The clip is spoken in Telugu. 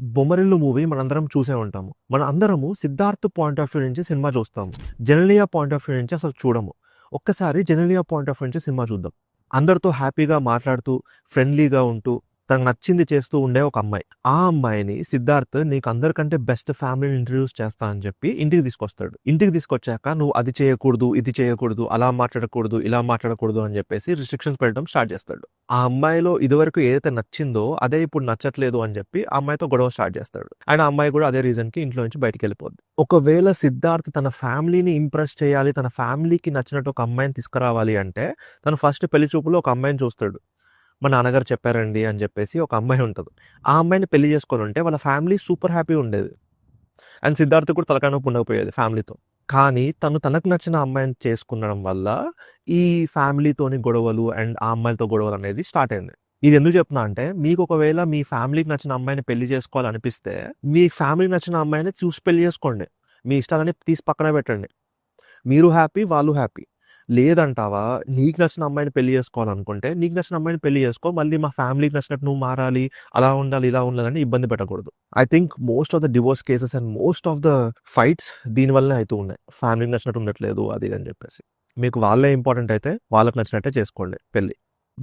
బొమ్మరిల్లు మూవీ మనందరం చూసే ఉంటాము. మన అందరము సిద్ధార్థ్ పాయింట్ ఆఫ్ వ్యూ నుంచి సినిమా చూస్తాము. జెనెలియా పాయింట్ ఆఫ్ వ్యూ నుంచి అసలు చూడము. ఒక్కసారి జెనెలియా పాయింట్ ఆఫ్ వ్యూ నుంచి సినిమా చూద్దాం. అందరితో హ్యాపీగా మాట్లాడుతూ, ఫ్రెండ్లీగా ఉంటూ, తనకు నచ్చింది చేస్తూ ఉండే ఒక అమ్మాయి. ఆ అమ్మాయిని సిద్ధార్థ్ నీకు అందరికంటే బెస్ట్ ఫ్యామిలీని ఇంట్రడ్యూస్ చేస్తా అని చెప్పి ఇంటికి తీసుకొస్తాడు. ఇంటికి తీసుకొచ్చాక నువ్వు అది చేయకూడదు, ఇది చేయకూడదు, అలా మాట్లాడకూడదు, ఇలా మాట్లాడకూడదు అని చెప్పేసి రిస్ట్రిక్షన్స్ పెట్టడం స్టార్ట్ చేస్తాడు. ఆ అమ్మాయిలో ఇదివరకు ఏదైతే నచ్చిందో అదే ఇప్పుడు నచ్చట్లేదు అని చెప్పి ఆ అమ్మాయితో గొడవ స్టార్ట్ చేస్తాడు. అండ్ ఆ అమ్మాయి కూడా అదే రీజన్ కి ఇంట్లో నుంచి బయటికి వెళ్ళిపోద్ది. ఒకవేళ సిద్ధార్థ్ తన ఫ్యామిలీని ఇంప్రెస్ చేయాలి, తన ఫ్యామిలీకి నచ్చినట్టు ఒక అమ్మాయిని తీసుకురావాలి అంటే తను ఫస్ట్ పెళ్లి చూపులో ఒక అమ్మాయిని చూస్తాడు. మా నాన్నగారు చెప్పారండి అని చెప్పేసి ఒక అమ్మాయి ఉంటుంది. ఆ అమ్మాయిని పెళ్లి చేసుకొని ఉంటే వాళ్ళ ఫ్యామిలీ సూపర్ హ్యాపీ ఉండేది. అండ్ సిద్ధార్థ్ కూడా తలకాయ నొప్పి ఉండకపోయేది ఫ్యామిలీతో. కానీ తనకు నచ్చిన అమ్మాయిని చేసుకునడం వల్ల ఈ ఫ్యామిలీతోని గొడవలు అండ్ ఆ అమ్మాయిలతో గొడవలు అనేది స్టార్ట్ అయింది. ఇది ఎందుకు చెప్తున్నా అంటే, మీకు ఒకవేళ మీ ఫ్యామిలీకి నచ్చిన అమ్మాయిని పెళ్లి చేసుకోవాలనిపిస్తే మీ ఫ్యామిలీకి నచ్చిన అమ్మాయిని చూసి పెళ్లి చేసుకోండి. మీ ఇష్టాలని తీసి పక్కన పెట్టండి. మీరు హ్యాపీ, వాళ్ళు హ్యాపీ. లేదంటావా, నీకు నచ్చిన అమ్మాయిని పెళ్లి చేసుకోవాలనుకుంటే నీకు నచ్చిన అమ్మాయిని పెళ్లి చేసుకో. మళ్ళీ మా ఫ్యామిలీకి నచ్చినట్టు నువ్వు మారాలి, అలా ఉండాలి, ఇలా ఉండాలని ఇబ్బంది పెట్టకూడదు. I think most of the divorce cases and most of the fights దీనివల్లనే అవుతూ ఉన్నాయి. ఫ్యామిలీకి నచ్చినట్టు ఉండట్లేదు అది అని చెప్పేసి. మీకు వాళ్ళే ఇంపార్టెంట్ అయితే వాళ్ళకి నచ్చినట్టే చేసుకోండి పెళ్లి.